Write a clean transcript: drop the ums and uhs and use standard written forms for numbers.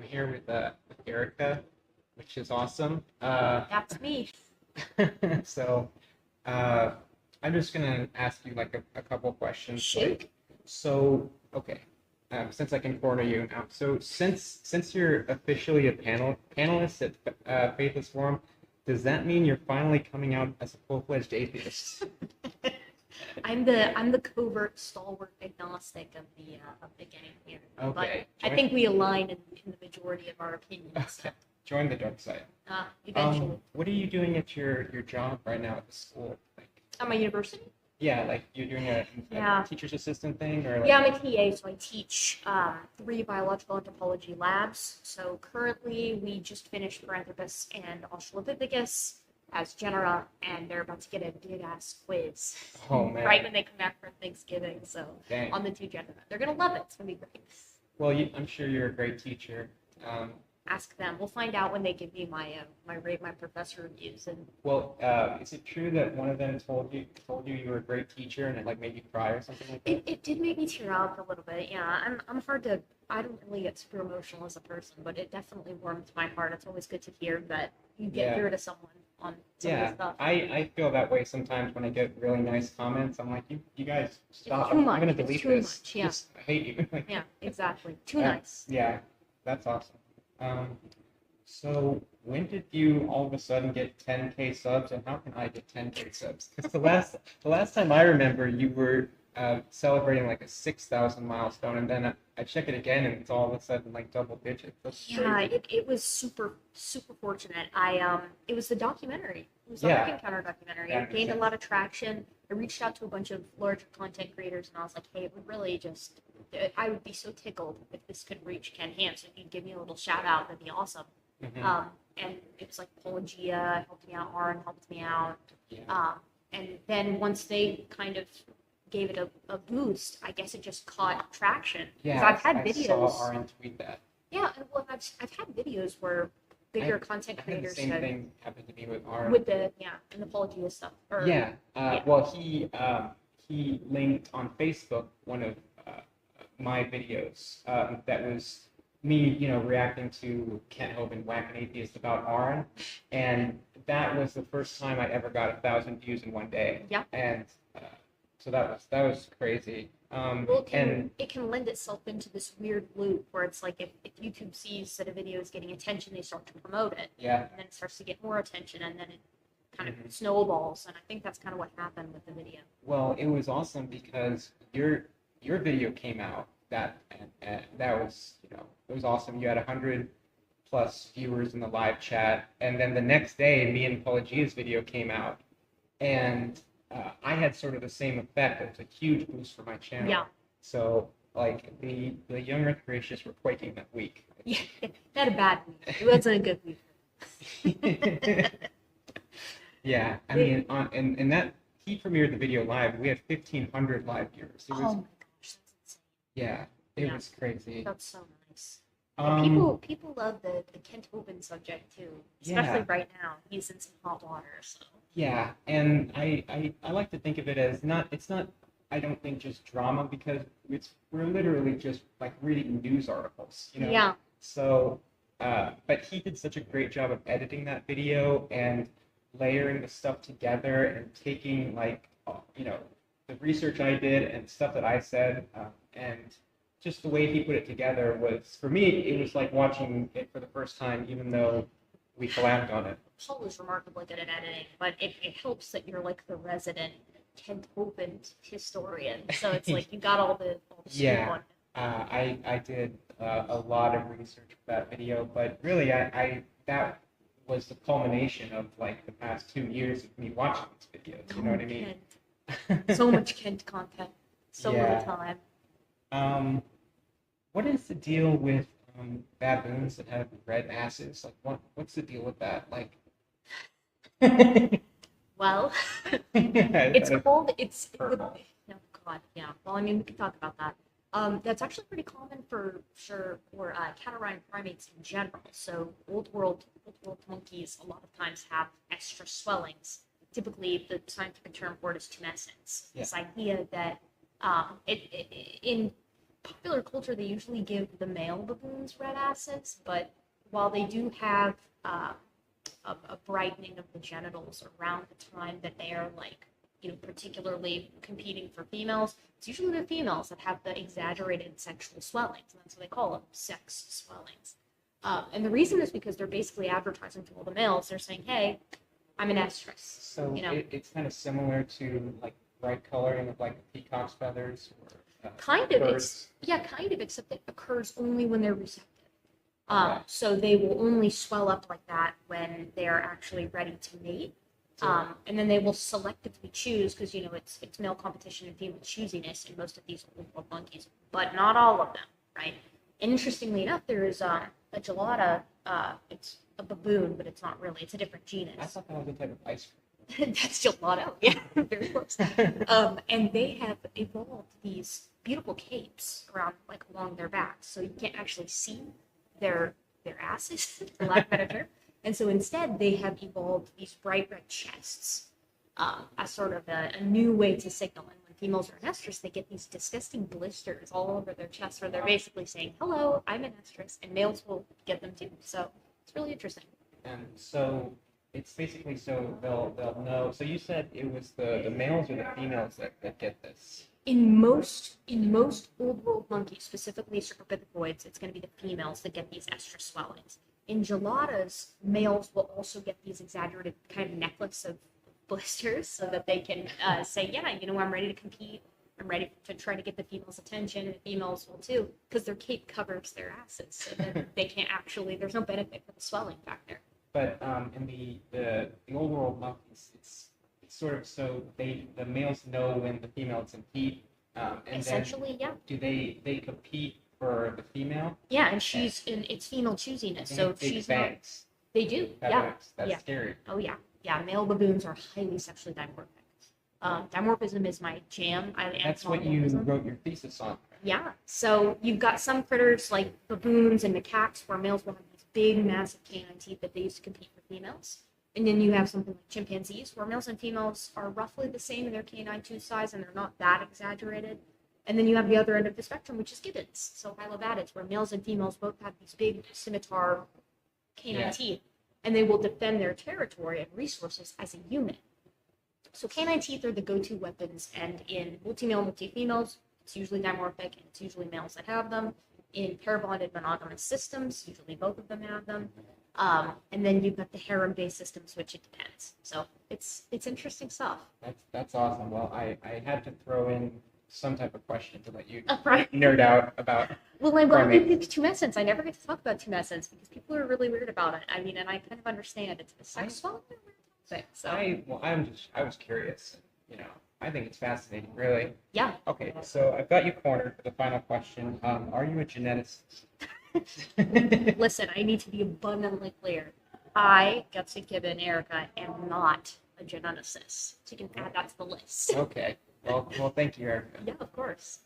here with Erica, which is awesome. That's me. So uh, I'm just gonna ask you like a couple questions. Shoot. Okay, since I can corner you now. So since you're officially a panelist at Faithless Forum, does that mean you're finally coming out as a full-fledged atheist? I'm the covert stalwart agnostic of the gang here. Okay. But I think we align in the majority of our opinions. Okay. Join the dark side. Eventually. What are you doing at your job right now at the school? Like, At my university? yeah, like you're doing a Yeah. teacher's assistant thing, or like, Yeah, I'm a TA, so I teach 3 biological anthropology labs. So currently, we just finished Paranthropus and Australopithecus as genera, and they're about to get a big-ass quiz oh man, right when they come back from Thanksgiving. So dang. on the 2 genera. They're going to love it. It's going to be great. Well, I'm sure you're a great teacher. Ask them. We'll find out when they give me my rate my professor reviews. And Well, is it true that one of them told you you were a great teacher and it like made you cry or something like that? it did make me tear up a little bit. Yeah, I'm hard to. I don't really get super emotional as a person, but it definitely warmed my heart. It's always good to hear that you get Yeah. through to someone on some of Yeah, this stuff. I feel that way sometimes when I get really nice comments. I'm like, you guys stop. too much. I'm gonna It's delete too this. much, yeah. Just, I hate you. Like, Yeah, exactly. Too uh, nice. Yeah, that's awesome. Um, so when did you all of a sudden get 10K subs, and how can I get 10K subs? Because the last time I remember, you were celebrating like a 6,000 milestone, and then I check it again, and it's all of a sudden like double digits. That's Yeah, crazy. it was super fortunate. It was the documentary. It was the Yeah. Arc Encounter documentary. That It makes gained a sense. lot of traction. I reached out to a bunch of larger content creators, and I was like, hey, it would really just, I would be so tickled if this could reach Ken Ham. So if you could give me a little shout out, that'd be awesome. Mhm. And it was like Pelagia helped me out, Aaron helped me out. Yeah. And then once they kind of gave it a boost, I guess it just caught traction. 'Cause Yeah, I've had I videos. saw Aaron tweet that. Yeah, and well, I've had videos where bigger content I had the creators same have thing happen to me with Aaron. with the and the Pelagia stuff. Or, Yeah. Yeah. Well, he linked on Facebook one of my videos that was me, reacting to Kent Hope and Whack an Atheist about Aaron, and that was the first time I ever got 1,000 views in one day. Yeah. And so that was crazy. Well, And it can lend itself into this weird loop where it's like if YouTube sees that a video is getting attention, they start to promote it, yeah, and then it starts to get more attention, and then it kind Mhm. of snowballs. And I think that's kind of what happened with the video. well, it was awesome because your video came out and that was it was awesome. You had 100+ viewers in the live chat, and then the next day, me and Pelagia's video came out, and I had sort of the same effect. It was a huge boost for my channel. Yeah. So like the young Earth creationists were quaking that week. Yeah, that a bad week. It wasn't a good week. Yeah, I mean, and that he premiered the video live. We had 1,500 live viewers. It was, Oh my gosh, that's insane. yeah, it Yeah. was crazy. That's so nice. And Um, people love the Kent Hovind subject too, Yeah. especially right now. He's in some hot water, so yeah, and I like to think of it as it's not, I don't think, just drama, because we're literally just like reading news articles, yeah, So, but he did such a great job of editing that video and layering the stuff together and taking like, the research I did and stuff that I said, and just the way he put it together was, for me, it was like watching it for the first time, even though we collabed on it. Paul is remarkably good at editing, but it helps that you're like the resident Kent Hovind historian. So it's like you got all the scoop Yeah. on him. I did a lot of research for that video, but really, I that was the culmination of like the past 2 years of me watching these videos. You know what I mean? Kent. So much Kent content, so Yeah. little time. What is the deal with baboons that have red asses? Like, what's the deal with that? Like, Well, it's called it's the, no God, yeah. Well, I mean, we could talk about that. That's actually pretty common for catarrhine primates in general. So old world monkeys a lot of times have extra swellings. Typically, the scientific term for it is tumescence. Yeah. This idea that in popular culture, they usually give the male baboons red asses, but while they do have a brightening of the genitals around the time that they are like, particularly competing for females, it's usually the females that have the exaggerated sexual swellings, and that's what they call them, sex swellings. And the reason is because they're basically advertising to all the males. They're saying, "Hey, I'm an estrus." So it's kind of similar to like bright coloring of like peacock's feathers or kind of, birds. kind of, except it occurs only when they're receptive. Okay. So they will only swell up like that when they're actually ready to mate. And then they will selectively choose because it's male competition and female choosiness in most of these old world monkeys, but not all of them, right? And interestingly enough, there is a gelada. It's a baboon, but it's not really. It's a different genus. I thought that was a type of ice cream. That's gelato. Yeah, very close. And they have evolved these beautiful capes along their backs, so you can't actually see their asses, for lack of a better term. And so instead, they have evolved these bright red chests as sort of a new way to signal. And when females are an estrus, they get these disgusting blisters all over their chests where they're basically saying, "Hello, I'm an estrus," and males will get them too. So it's really interesting. And so it's basically so they'll know. So you said it was the males or the females that get this. In most old world monkeys, specifically cercopithecoids, it's going to be the females that get these estrus swellings. In geladas, males will also get these exaggerated kind of necklace of blisters so that they can say, "Yeah, I'm ready to compete. I'm ready to try to get the females' attention," and the females will too, because their cape covers their asses, so that they can't actually. There's no benefit for the swelling factor. But in the old world monkeys, it's sort of so the males know when the females compete. And Essentially, yeah. Do they compete for the female? Yeah, and it's female choosiness, so if she's not. They do, yeah. That's scary. Oh yeah, yeah. Male baboons are highly sexually dimorphic. Dimorphism is my jam. That's what you wrote your thesis on. Yeah. So you've got some critters like baboons and macaques where males will have these big, massive canine teeth that they use to compete for females. And then you have something like chimpanzees where males and females are roughly the same in their canine tooth size and they're not that exaggerated. And then you have the other end of the spectrum, which is gibbons. So hylobatids, where males and females both have these big scimitar canine teeth, and they will defend their territory and resources as a unit. So canine teeth are the go-to weapons, and in multi-male, multi-females, it's usually dimorphic, and it's usually males that have them. In pair-bonded monogamous systems, usually both of them have them. And then you've got the harem-based systems, which it depends. So it's interesting stuff. That's awesome. Well, I had to throw in some type of question to let you Right. nerd out about. Well, I love tumescence. I never get to talk about tumescence because people are really weird about it. I mean, and I kind of understand it's a sex swell. So I was curious. I think it's fascinating, really. yeah. Okay, so I've got you cornered for the final question. Are you a geneticist? Listen, I need to be abundantly clear. I, Gutsy, Gibbon, Erica, am not a geneticist. So you can add that to the list. Okay. Well, thank you, Erica. Yeah, of course.